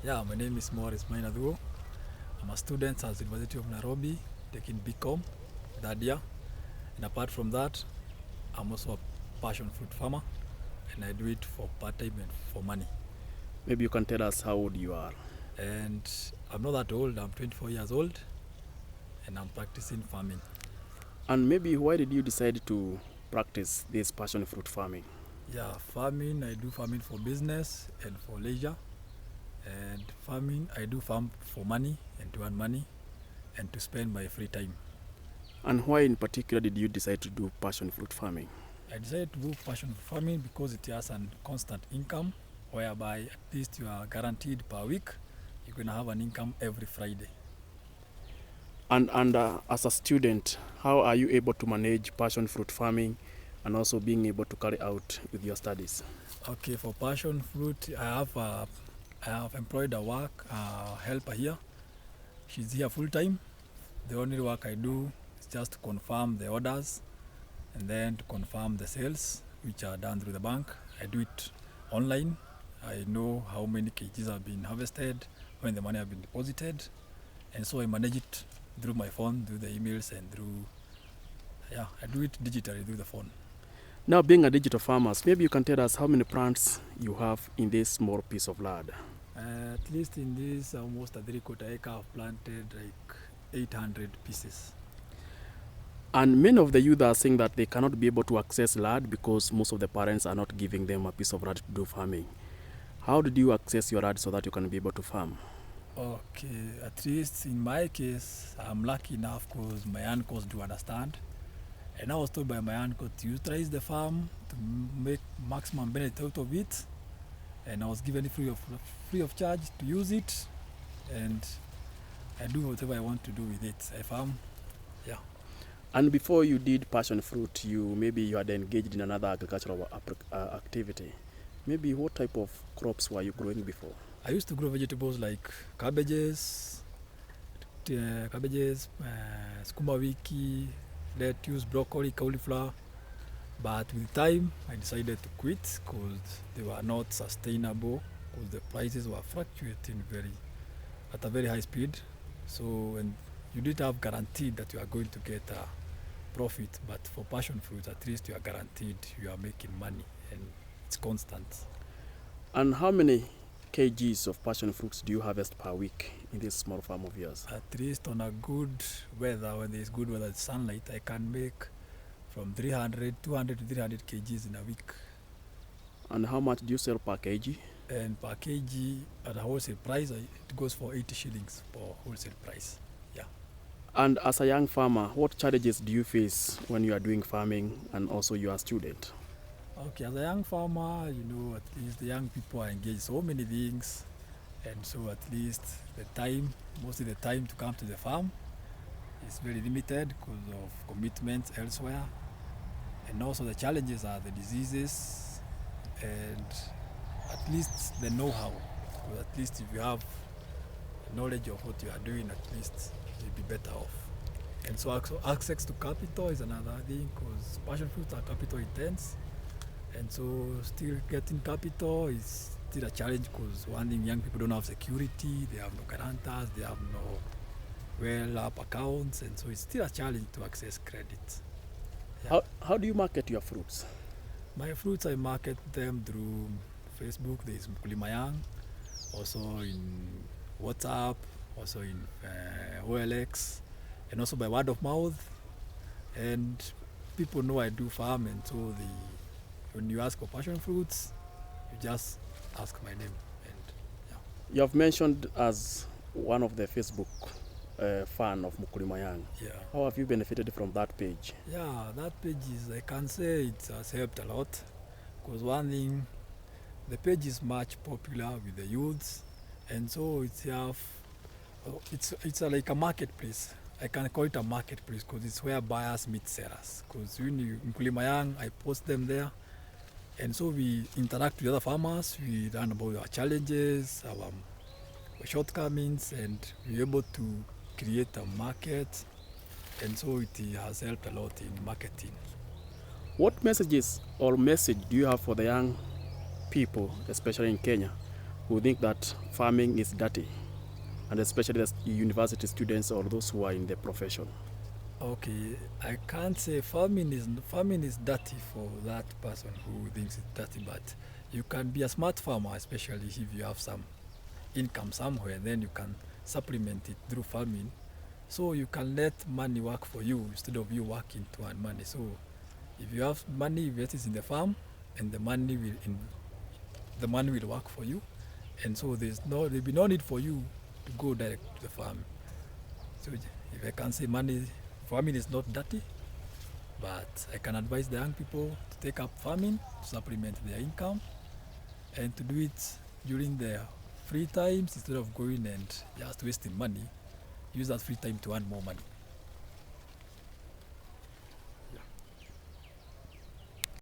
Yeah, my name is Maina Thuo. I'm a student at the University of Nairobi, taking BCom that year. And apart from that, I'm also a passion fruit farmer, and I do it for part-time and for money. Maybe you can tell us how old you are. And I'm not that old, I'm 24 years old, and I'm practicing farming. And maybe why did you decide to practice this passion fruit farming? Yeah, farming, I do farming for business and for leisure. And farming, I do farm for money and to earn money and to spend my free time. And why in particular did you decide to do passion fruit farming? I decided to do passion farming because it has a constant income, whereby at least you are guaranteed per week, you're going to have an income every Friday. And as a student, how are you able to manage passion fruit farming and also being able to carry out with your studies? Okay, for passion fruit, I have employed a helper here. She's here full time. The only work I do is just to confirm the orders and then to confirm the sales, which are done through the bank. I do it online. I know how many kgs have been harvested, when the money have been deposited, and so I manage it through my phone, through the emails, and I do it digitally through the phone. Now, being a digital farmer, maybe you can tell us how many plants you have in this small piece of land. At least in this almost a 3/4 acre, I've planted like 800 pieces. And many of the youth are saying that they cannot be able to access land because most of the parents are not giving them a piece of land to do farming. How did you access your land so that you can be able to farm? Okay, at least in my case, I'm lucky enough because my uncles do understand. And I was told by my uncle to utilize the farm to make maximum benefit out of it. And I was given it free of charge to use it. And I do whatever I want to do with it. I farm, yeah. And before you did passion fruit, maybe you had engaged in another agricultural activity. Maybe what type of crops were you growing before? I used to grow vegetables like cabbages, sukuma wiki, lettuce, broccoli, cauliflower. But with time, I decided to quit because they were not sustainable because the prices were fluctuating at a very high speed. So, and you didn't have guaranteed that you are going to get a profit, but for passion fruits, at least you are guaranteed you are making money and it's constant. And how many kgs of passion fruits do you harvest per week in this small farm of yours? At least on a good weather, when there is good weather, sunlight, I can make from 200 to 300 kgs in a week. And how much do you sell per kg? And per kg at a wholesale price, it goes for 80 shillings per wholesale price. Yeah. And as a young farmer, what challenges do you face when you are doing farming and also you are a student? Okay, as a young farmer, at least the young people are engaged so many things. And so at least mostly the time to come to the farm is very limited because of commitments elsewhere. And also the challenges are the diseases and at least the know-how. Because at least if you have knowledge of what you are doing, at least you'll be better off. And so access to capital is another thing because passion fruits are capital intense. And so still getting capital is still a challenge because one thing, young people don't have security, they have no guarantors, they have no well-up accounts, and so it's still a challenge to access credit. Yeah. How do you market your fruits? My fruits, I market them through Facebook. There is Mkulima Young, also in WhatsApp, also in OLX, and also by word of mouth. And people know I do farm, and so when you ask for passion fruits, you just ask my name. And yeah. You have mentioned as one of the Facebook fan of Mkulima Young. Yeah. How have you benefited from that page? Yeah, that page I can say it has helped a lot because one thing, the page is much popular with the youths, and so it's like a marketplace. I can call it a marketplace because it's where buyers meet sellers. Because in Mkulima Young, I post them there. And so we interact with other farmers, we learn about our challenges, our shortcomings, and we're able to create a market. And so it has helped a lot in marketing. What message do you have for the young people, especially in Kenya, who think that farming is dirty, and especially as university students or those who are in the profession? Okay, I can't say farming is dirty for that person who thinks it's dirty, but you can be a smart farmer, especially if you have some income somewhere, then you can supplement it through farming. So you can let money work for you instead of you working to earn money. So if you have money, invest it in the farm, and the money will work for you. And so there'll be no need for you to go direct to the farm. So if I can say farming is not dirty, but I can advise the young people to take up farming to supplement their income and to do it during their free times instead of going and just wasting money. Use that free time to earn more money.